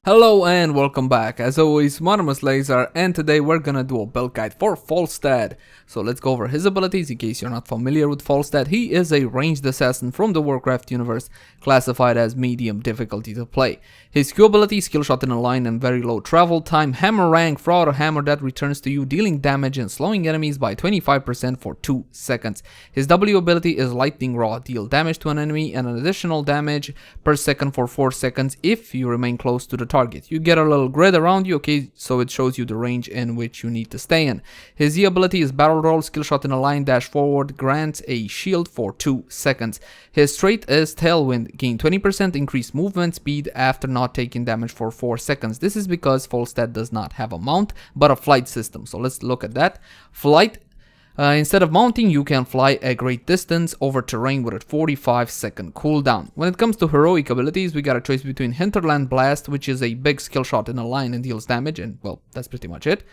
Hello and welcome back. As always, my name is Laser and today we're gonna do a build guide for Falstad. So let's go over his abilities in case you're not familiar with Falstad. He is a ranged assassin from the Warcraft universe, classified as medium difficulty to play. His Q ability, skill shot in a line and very low travel time, hammer rank, for a hammer that returns to you, dealing damage and slowing enemies by 25% for 2 seconds. His W ability is lightning rod, deal damage to an enemy and an additional damage per second for 4 seconds if you remain close to the target. You get a little grid around you, okay, so it shows you the range in which you need to stay in. His E ability is battle roll, skill shot in a line, dash forward, grants a shield for 2 seconds. His trait is tailwind, gain 20% increased movement speed after not taking damage for 4 seconds. This is because Falstad does not have a mount, but a flight system. So let's look at that. Flight. Instead of mounting, you can fly a great distance over terrain with a 45-second cooldown. When it comes to heroic abilities, we got a choice between Hinterland Blast, which is a big skill shot in a line and deals damage, and well, that's pretty much it.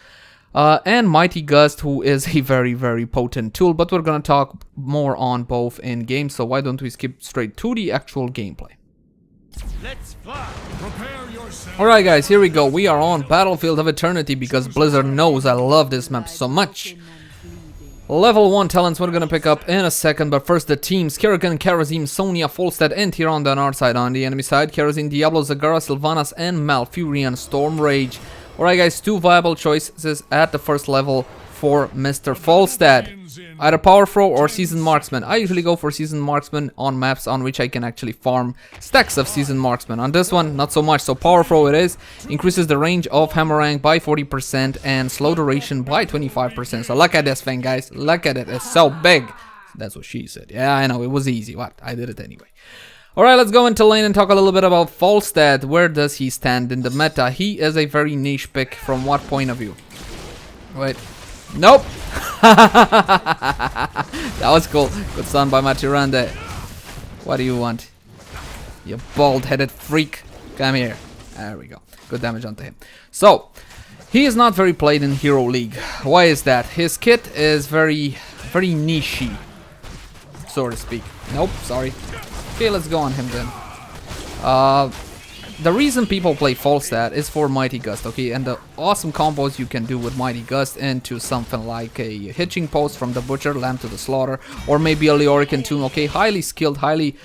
And Mighty Gust, who is a very potent tool, but we're gonna talk more on both in game, so why don't we skip straight to the actual gameplay. Let's fly. Prepare yourself. Alright guys, here we go. We are on Battlefield of Eternity because Blizzard knows I love this map so much. Level 1 talents we're gonna pick up in a second, but first the teams: Kerrigan, Karazim, Sonia, Falstad, and Tyrande on our side. On the enemy side, Karazim, Diablo, Zagara, Sylvanas, and Malfurion, Stormrage. Alright guys, two viable choices at the first level for Mr. Falstad. Either Power Throw or Seasoned Marksman. I usually go for Seasoned Marksman on maps on which I can actually farm stacks of Seasoned Marksman. On this one, not so much, so Power Throw it is. Increases the range of hammer rank by 40% and slow duration by 25%. So look at this thing, guys. Look at it. It's so big. That's what she said. Yeah, I know. It was easy. What? I did it anyway. Alright, let's go into lane and talk a little bit about Falstad. Where does he stand in the meta? He is a very niche pick from what point of view? Wait. Nope. That was cool. Good stun by my Tyrande. What do you want? You bald-headed freak. Come here. There we go. Good damage onto him. So, he is not very played in Hero League. Why is that? His kit is very niche-y, so to speak. Nope, sorry. Okay, let's go on him then. The reason people play Falstad is for Mighty Gust, okay, and the awesome combos you can do with Mighty Gust into something like a hitching post from the Butcher, Lamb to the Slaughter, or maybe a Leorican Tomb, okay, highly skilled, highly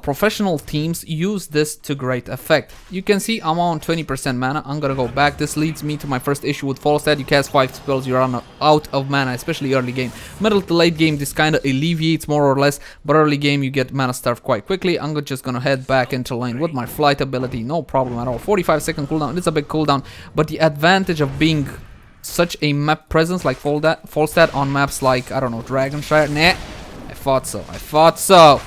professional teams use this to great effect. You can see I'm on 20% mana. I'm gonna go back. This leads me to my first issue with Falstad. You cast 5 spells, you run out of mana, especially early game. Middle to late game, this kind of alleviates more or less, but early game you get mana starved quite quickly. I'm just gonna head back into lane with my flight ability, no problem at all. 45-second cooldown, it's a big cooldown, but the advantage of being such a map presence like Falstad on maps like, I don't know, Dragonshire, nah, I thought so.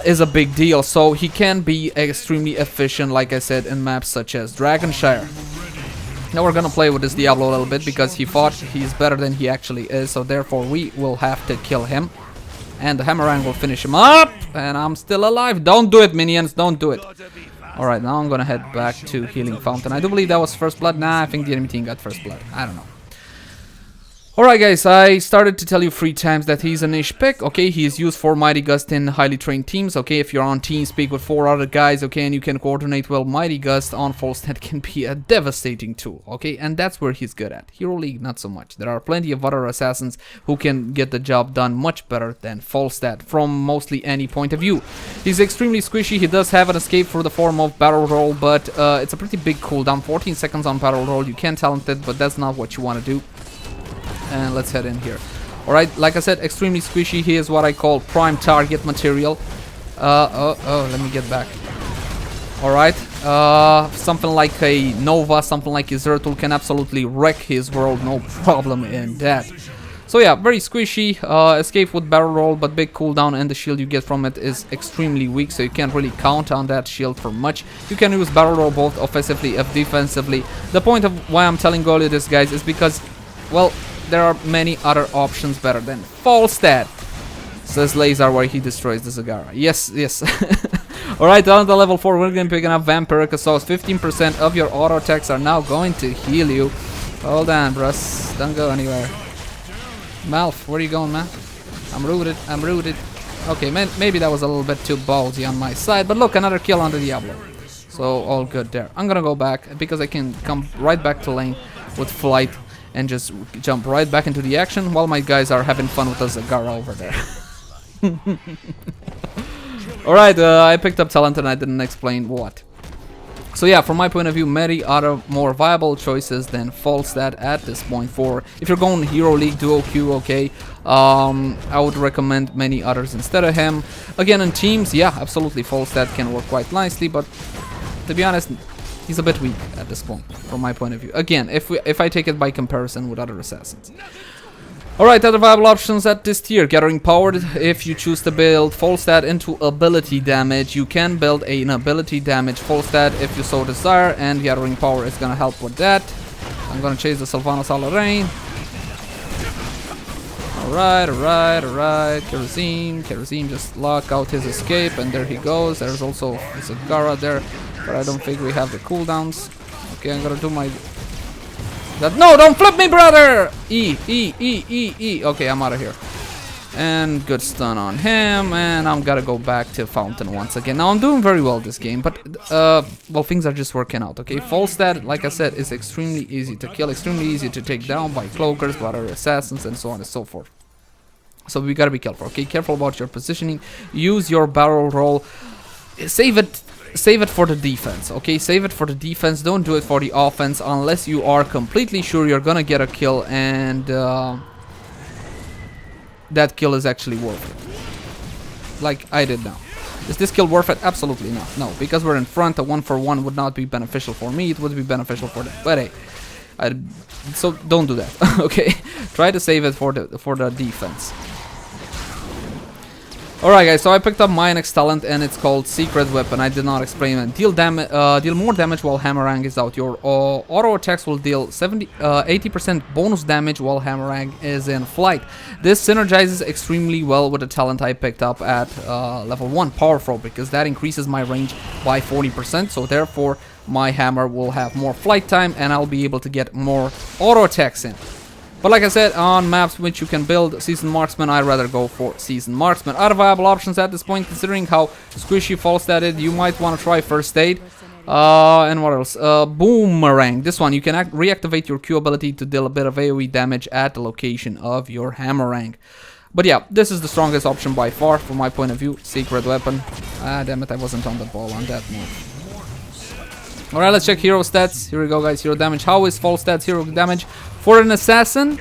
Is a big deal, so he can be extremely efficient, like I said, in maps such as Dragonshire. Now we're gonna play with this Diablo a little bit because he thought he's better than he actually is, so therefore we will have to kill him. And the Hammerang will finish him up, and I'm still alive. Don't do it, minions, don't do it. Alright, now I'm gonna head back to Healing Fountain. I do believe that was first blood. Nah, I think the enemy team got first blood. I don't know. Alright guys, I started to tell you 3 times that he's a niche pick, okay? He is used for Mighty Gust in highly trained teams, okay? If you're on TeamSpeak with 4 other guys, okay, and you can coordinate well, Mighty Gust on Falstad can be a devastating tool, okay? And that's where he's good at. Hero League, not so much. There are plenty of other assassins who can get the job done much better than Falstad from mostly any point of view. He's extremely squishy. He does have an escape for the form of Battle Roll, but it's a pretty big cooldown. 14 seconds on Battle Roll. You can talent it, but that's not what you want to do. And let's head in here. Alright, like I said, extremely squishy. He is what I call prime target material. Let me get back. Alright, something like a Nova, something like a Zertul can absolutely wreck his world, no problem in that. So yeah, very squishy, escape with barrel roll, but big cooldown, and the shield you get from it is extremely weak, so you can't really count on that shield for much. You can use barrel roll both offensively and defensively. The point of why I'm telling all of this, guys, is because, well, there are many other options better than Falstad, says Laser, where he destroys the Zagara. Yes. Alright, down to level 4, we're going to be picking up Vampiric Assault. 15% of your auto attacks are now going to heal you. Hold on, bros. Don't go anywhere. Malf, where are you going, man? I'm rooted. Okay, maybe that was a little bit too ballsy on my side, but look, another kill on the Diablo. So all good there. I'm gonna go back because I can come right back to lane with flight and just jump right back into the action while my guys are having fun with the Zagara over there. Alright, I picked up talent and I didn't explain what. So yeah, from my point of view, many other more viable choices than Falstad at this point. For if you're going Hero League, Duo Q, okay, I would recommend many others instead of him. Again, in teams, yeah, absolutely, Falstad can work quite nicely, but to be honest, he's a bit weak at this point, from my point of view. Again, if I take it by comparison with other assassins. Alright, other viable options at this tier. Gathering Power, if you choose to build Falstad into ability damage, you can build an ability damage Falstad if you so desire, and Gathering Power is gonna help with that. I'm gonna chase the Sylvanas Lordaeron. Alright. Kerosene just lock out his escape, and there he goes. There's also Zagara there, but I don't think we have the cooldowns. Okay, I'm gonna do my... No, don't flip me, brother! E. Okay, I'm out of here. And good stun on him, and I'm gonna go back to Fountain once again. Now, I'm doing very well this game, but, well, things are just working out, okay? Falstad, like I said, is extremely easy to kill, extremely easy to take down by cloakers, by other assassins, and so on and so forth. So we gotta be careful, okay? Careful about your positioning. Use your barrel roll. Save it for the defense, okay? Save it for the defense. Don't do it for the offense unless you are completely sure you're gonna get a kill and that kill is actually worth it. Like I did now. Is this kill worth it? Absolutely not. No, because we're in front, a 1-for-1 would not be beneficial for me. It would be beneficial for them. But hey, so don't do that, okay? Try to save it for the defense. Alright guys, so I picked up my next talent and it's called Secret Weapon. I did not explain it. Deal more damage while Hammerang is out. Your auto attacks will deal 80% bonus damage while Hammerang is in flight. This synergizes extremely well with the talent I picked up at level 1, Power Throw, because that increases my range by 40%. So therefore, my hammer will have more flight time and I'll be able to get more auto attacks in. But like I said, on maps which you can build Seasoned Marksman, I'd rather go for Seasoned Marksman. Other viable options at this point, considering how squishy Falstad is, you might want to try First Aid. And what else? Boomerang. This one, you can reactivate your Q ability to deal a bit of AoE damage at the location of your Hammerang. But yeah, this is the strongest option by far, from my point of view. Secret Weapon. Ah, damn it, I wasn't on the ball on that move. Alright, let's check hero stats. Here we go, guys. Hero damage. How is Falstad's hero damage? For an assassin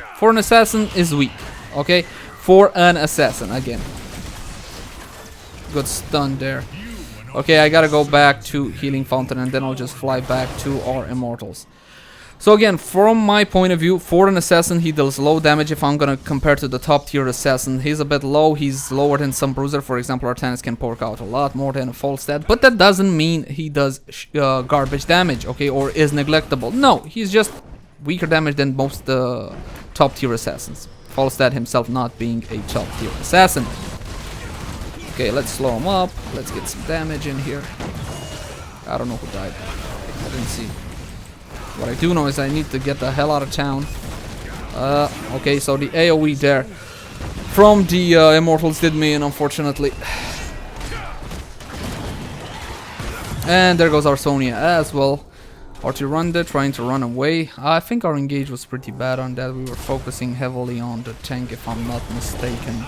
is weak. Okay? For an assassin, again. Good stun there. Okay, I gotta go back to Healing Fountain and then I'll just fly back to our Immortals. So again, from my point of view, for an assassin, he deals low damage. If I'm gonna compare to the top tier assassin, he's a bit low. He's lower than some bruiser. For example, Artanis can poke out a lot more than a Falstad, but that doesn't mean he does garbage damage, okay, or is neglectable. No, he's just weaker damage than most top tier assassins. Falstad himself not being a top tier assassin. Okay, let's slow him up. Let's get some damage in here. I don't know who died. I didn't see. What I do know is I need to get the hell out of town. Okay, so the AoE there from the Immortals did me in, unfortunately. And there goes our Sonya as well. Artiranda trying to run away. I think our engage was pretty bad on that. We were focusing heavily on the tank, if I'm not mistaken.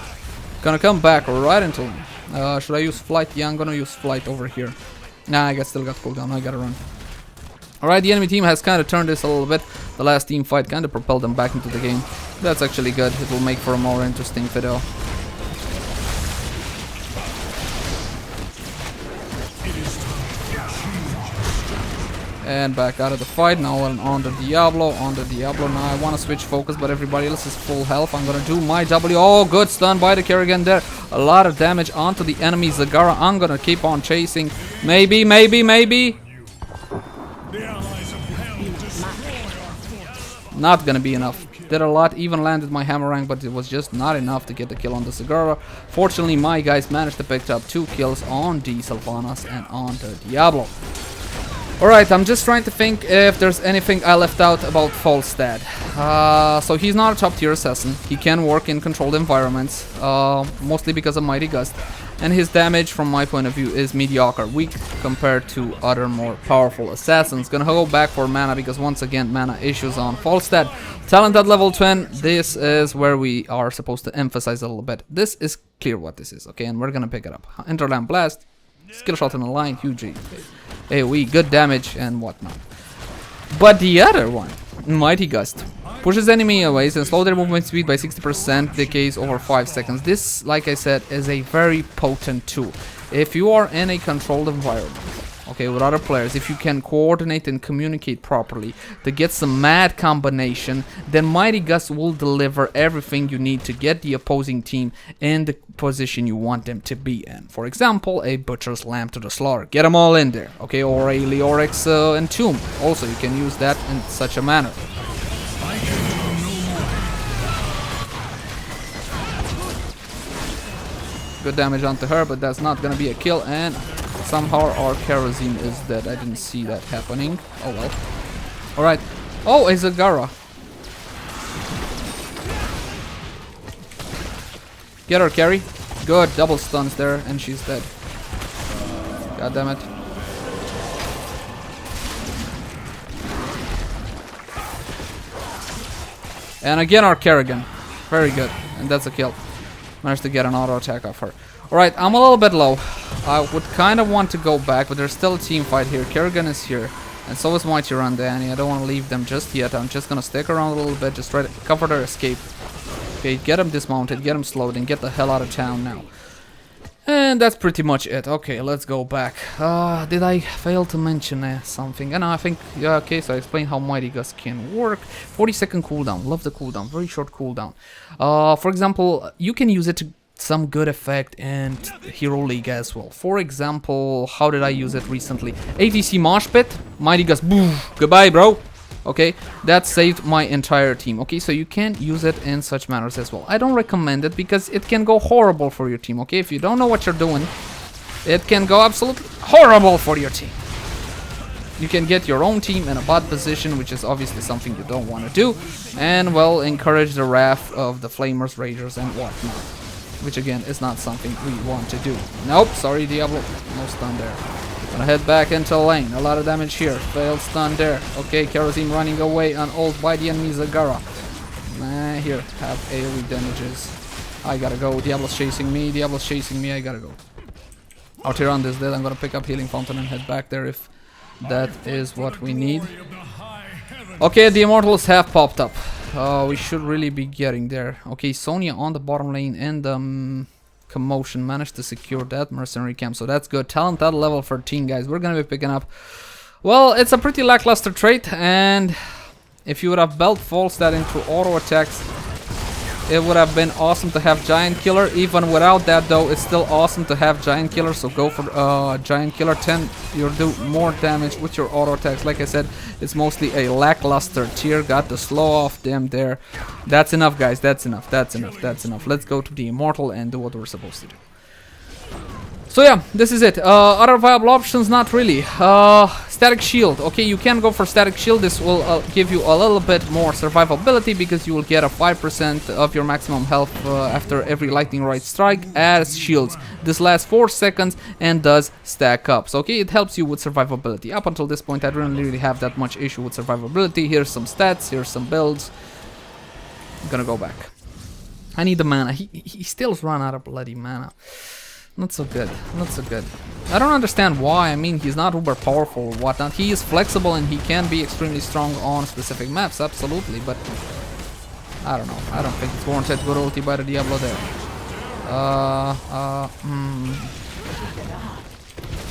Gonna come back right into him. Should I use flight? Yeah, I'm gonna use flight over here. Nah, I still got cooldown. I gotta run. Alright, the enemy team has kind of turned this a little bit. The last team fight kind of propelled them back into the game. That's actually good. It will make for a more interesting video. And back out of the fight. Now on the Diablo. Now I want to switch focus, but everybody else is full health. I'm going to do my W. Oh, good stun by the Kerrigan there. A lot of damage onto the enemy Zagara. I'm going to keep on chasing. Maybe. Not gonna be enough. Did a lot, even landed my Hammerang, but it was just not enough to get the kill on the Zagara. Fortunately, my guys managed to pick up 2 kills on the Sylvanas and on the Diablo. Alright, I'm just trying to think if there's anything I left out about Falstad. So he's not a top tier assassin. He can work in controlled environments, mostly because of Mighty Gust. and his damage from my point of view is mediocre, weak compared to other more powerful assassins. Gonna go back for mana because once again mana issues on Falstad. Talent at level 10, this is where we are supposed to emphasize a little bit. This is clear what this is, okay, and we're gonna pick it up. Hinterland Blast, skill shot in the line, huge AoE, good damage and whatnot. But the other one, Mighty Gust, pushes enemy away and slows their movement speed by 60%, decays over 5 seconds. This, like I said, is a very potent tool. If you are in a controlled environment, okay, with other players, if you can coordinate and communicate properly to get some mad combination, then Mighty Gust will deliver everything you need to get the opposing team in the position you want them to be in. For example, a Butcher's Lamb to the Slaughter. Get them all in there, okay, or a Leoric's Entomb. Also, you can use that in such a manner. Good damage onto her, but that's not gonna be a kill, and somehow our kerosene is dead. I didn't see that happening. Oh well. Alright. Oh, a Zagara. Get her, carry. Good, double stuns there, and she's dead. God damn it. And again our Kerrigan. Very good, and that's a kill. Managed to get an auto attack off her. Alright, I'm a little bit low. I would kind of want to go back, but there's still a team fight here. Kerrigan is here, and so is Mighty Run Danny. I don't want to leave them just yet. I'm just gonna stick around a little bit, just try to cover their escape. Okay, get them dismounted, get them slowed, and get the hell out of town now. And that's pretty much it. Okay, let's go back. Did I fail to mention something? No, I think, yeah, okay, so I explained how Mighty Gust can work. 40-second cooldown, love the cooldown, very short cooldown. For example, you can use it to some good effect in Hero League as well. For example, how did I use it recently? ATC Mosh Pit, Mighty Gust, boom, goodbye bro. Okay, that saved my entire team. Okay, so you can use it in such manners as well. I don't recommend it because it can go horrible for your team. Okay, if you don't know what you're doing, it can go absolutely horrible for your team. You can get your own team in a bot position, which is obviously something you don't want to do, and well, encourage the wrath of the flamers, ragers, and whatnot, which again is not something we want to do. Nope, sorry Diablo, no stun there. Gonna head back into lane. A lot of damage here. Failed stun there. Okay, Kerosene running away on ult by the enemy Zagara. Here, have AoE damages. I gotta go. Diablo's chasing me. Diablo's chasing me. I gotta go. Out here on this dead, I'm gonna pick up Healing Fountain and head back there if that is what we need. Okay, the Immortals have popped up. We should really be getting there. Okay, Sonya on the bottom lane and Commotion managed to secure that mercenary camp, so that's good. Talent at level 13, guys. We're gonna be picking up. Well, it's a pretty lackluster trait, and if you would have belt Falstad into auto attacks, it would have been awesome to have Giant Killer. Even without that, though, it's still awesome to have Giant Killer. So go for Giant Killer 10. You'll do more damage with your auto attacks. Like I said, it's mostly a lackluster tier. Got the slow off them there. That's enough, guys. That's enough. That's enough. That's enough. Let's go to the Immortal and do what we're supposed to do. So yeah, this is it. Other viable options, not really. Static Shield. Okay, you can go for Static Shield. This will give you a little bit more survivability because you will get a 5% of your maximum health after every lightning rod strike as shields. This lasts 4 seconds and does stack up. So okay, it helps you with survivability. Up until this point, I didn't really have that much issue with survivability. Here's some stats, here's some builds. I'm gonna go back. I need the mana. He still's run out of bloody mana. Not so good, not so good. I don't understand why. I mean, he's not uber powerful or whatnot. He is flexible and he can be extremely strong on specific maps, absolutely, but I don't know. I don't think it's warranted. Good ulti by the Diablo there.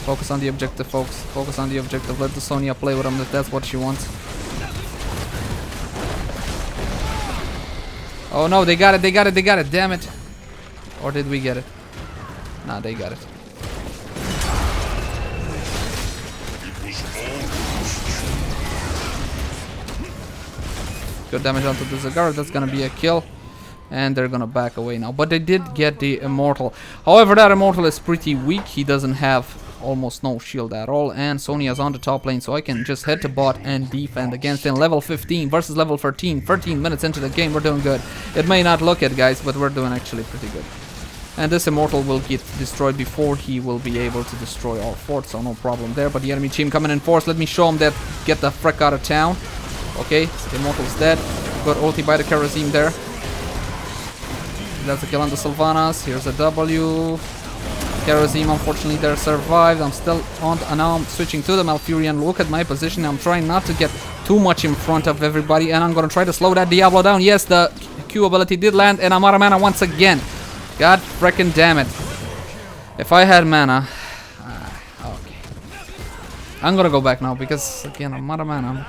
Focus on the objective, folks. Focus on the objective. Let the Sonya play with him if that's what she wants. Oh no, they got it, they got it, they got it, damn it. Or did we get it? Nah, they got it. Good damage onto the Zagara, that's gonna be a kill. And they're gonna back away now. But they did get the Immortal. However, that Immortal is pretty weak. He doesn't have almost no shield at all. And Sonya's on the top lane, so I can just head to bot and defend against him. Level 15 versus level 13. 13 minutes into the game, we're doing good. It may not look it, guys, but we're doing actually pretty good. And this immortal will get destroyed before he will be able to destroy our fort, so no problem there. But the enemy team coming in force. Let me show them that. Get the frick out of town. Okay, the immortal's dead. Got ulti by the Kharazim there. That's a kill on the Sylvanas. Here's a W. Kharazim, unfortunately, there survived. I'm still on. Now I'm switching to the Malfurion. Look at my position. I'm trying not to get too much in front of everybody, and I'm gonna try to slow that Diablo down. Yes, the Q ability did land, and I'm out of mana once again. God freaking damn it. If I had mana... okay. I'm gonna go back now because, again, I'm out of mana.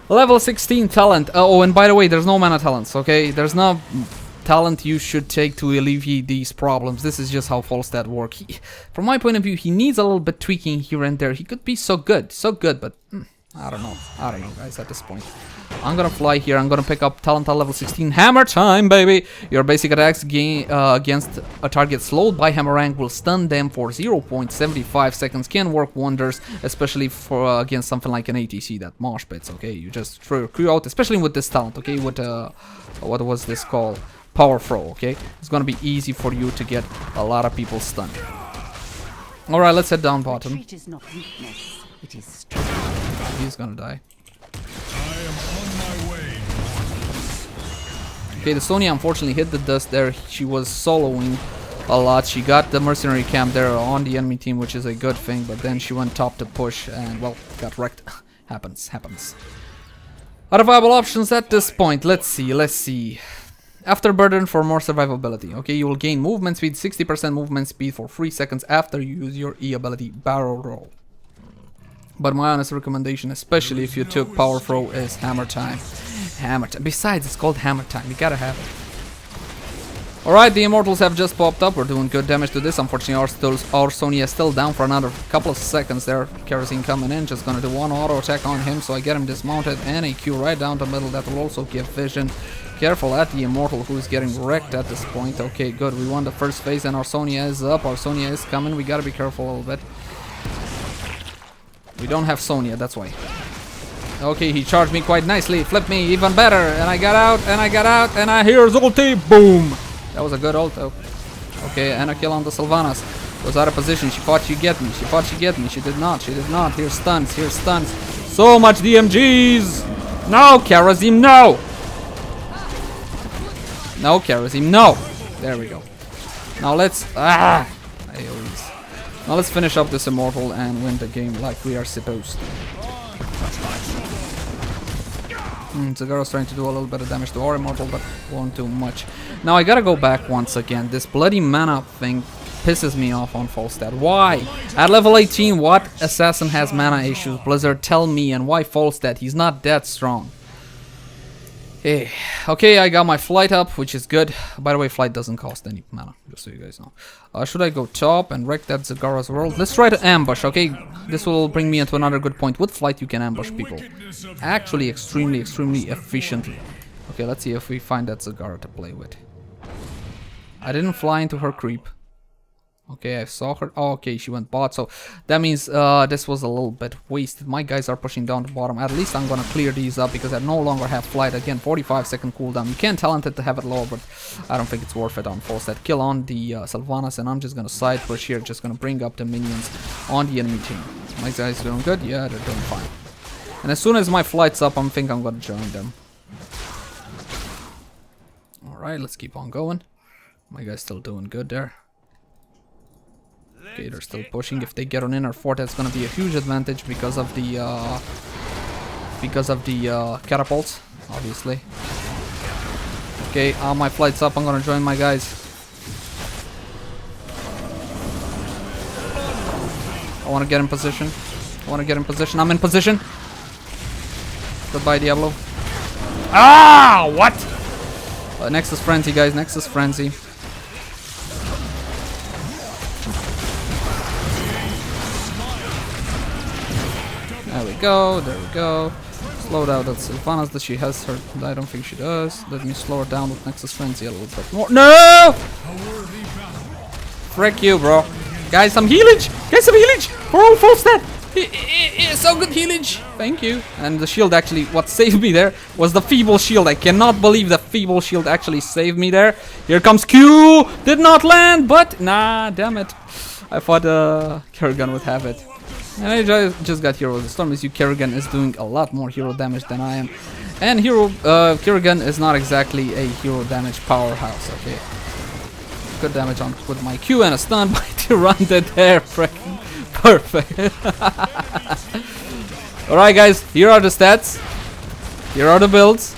Level 16 talent. Oh, and by the way, there's no mana talents, okay? There's no talent you should take to alleviate these problems. This is just how Falstad works. From my point of view, he needs a little bit tweaking here and there. He could be so good, but... I don't know. I don't know, guys, at this point. I'm gonna fly here. I'm gonna pick up talent at level 16. Hammer time, baby! Your basic attacks against a target slowed by hammer rank will stun them for 0.75 seconds. Can work wonders, especially for against something like an ATC that mosh pits. Okay, you just throw your crew out, especially with this talent. Okay, with what was this called? Power throw. Okay, it's gonna be easy for you to get a lot of people stunned. All right, let's head down bottom. Retreat is not weakness, it is strength. He's gonna die. I am on my way. Okay, the Sonya unfortunately hit the dust there. She was soloing a lot. She got the mercenary camp there on the enemy team, which is a good thing, but then she went top to push and, well, got wrecked. happens. Other viable options at this point. Let's see. Afterburden for more survivability. Okay, you will gain movement speed, 60% movement speed for 3 seconds after you use your E ability, Barrel Roll. But my honest recommendation, especially if you took Power Throw, is Hammer Time. Hammer Time. Besides, it's called Hammer Time. You gotta have it. Alright, the Immortals have just popped up. We're doing good damage to this. Unfortunately, our Sonya is still down for another couple of seconds there. Kerosene coming in. Just gonna do one auto attack on him, so I get him dismounted. And a Q right down the middle. That will also give vision. Careful at the Immortal, who's getting wrecked at this point. Okay, good. We won the first phase, and our Sonya is up. Our Sonya is coming. We gotta be careful a little bit. We don't have Sonya, that's why. Okay, he charged me quite nicely. Flipped me even better. And I got out, and I hear ulti. Boom! That was a good ult, though. Okay, and a kill on the Sylvanas. Was out of position. She thought she'd get me. She did not. Here's stuns. So much DMGs! No, Kharazim, no! No, Kharazim, no! There we go. Now let's... AoEs. Now let's finish up this Immortal and win the game like we are supposed to. Zagara's trying to do a little bit of damage to our Immortal, but won't do much. Now I gotta go back once again. This bloody mana thing pisses me off on Falstad. Why? At level 18, what assassin has mana issues? Blizzard, tell me, and why Falstad? He's not that strong. Hey. Okay, I got my flight up, which is good. By the way, flight doesn't cost any mana, just so you guys know. Should I go top and wreck that Zagara's world? Let's try to ambush, okay? This will bring me into another good point. With flight, you can ambush people. Actually, extremely efficiently. Okay, let's see if we find that Zagara to play with. I didn't fly into her creep. Okay, I saw her. Oh, okay, she went bot, so that means this was a little bit wasted. My guys are pushing down the bottom. At least I'm gonna clear these up because I no longer have flight. Again, 45-second cooldown. You can talent it to have it low, but I don't think it's worth it on Falstad. Kill on the Sylvanas, and I'm just gonna side push here. Just gonna bring up the minions on the enemy team. My guys doing good? Yeah, they're doing fine. And as soon as my flight's up, I think I'm gonna join them. Alright, let's keep on going. My guy's still doing good there. Okay, they're still pushing. If they get on inner fort, that's gonna be a huge advantage because of the catapults, obviously. Okay, my flight's up. I'm gonna join my guys. I wanna get in position. I'm in position. Goodbye, Diablo. Ah, what? Nexus Frenzy, guys. Nexus Frenzy. There we go. Slow down that Sylvanas that she has her. I don't think she does. Let me slow her down with Nexus Frenzy a little bit more. No! Frick you, bro. Guys, some healage! For all Falstad! So good healage. Thank you. And the shield actually, what saved me there was the feeble shield. I cannot believe the feeble shield actually saved me there. Here comes Q. Did not land, but nah, damn it. I thought Kerrigan would have it. And I just got Hero. The Storm is you. Kerrigan is doing a lot more hero damage than I am. And Kerrigan is not exactly a hero damage powerhouse, okay. Good damage on with my Q and a stun by Tyrande there, freaking perfect. Alright guys, here are the stats. Here are the builds.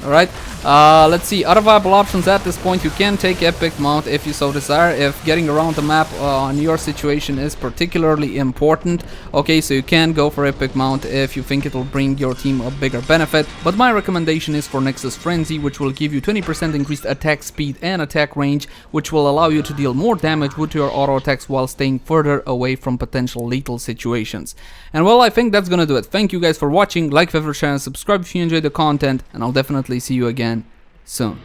Alright. Let's see, other viable options at this point. You can take Epic Mount if you so desire, if getting around the map on your situation is particularly important. Okay, so you can go for Epic Mount if you think it will bring your team a bigger benefit. But my recommendation is for Nexus Frenzy, which will give you 20% increased attack speed and attack range, which will allow you to deal more damage with your auto attacks while staying further away from potential lethal situations. And well, I think that's gonna do it. Thank you guys for watching. Like, favorite, share, and subscribe if you enjoyed the content, and I'll definitely see you again soon.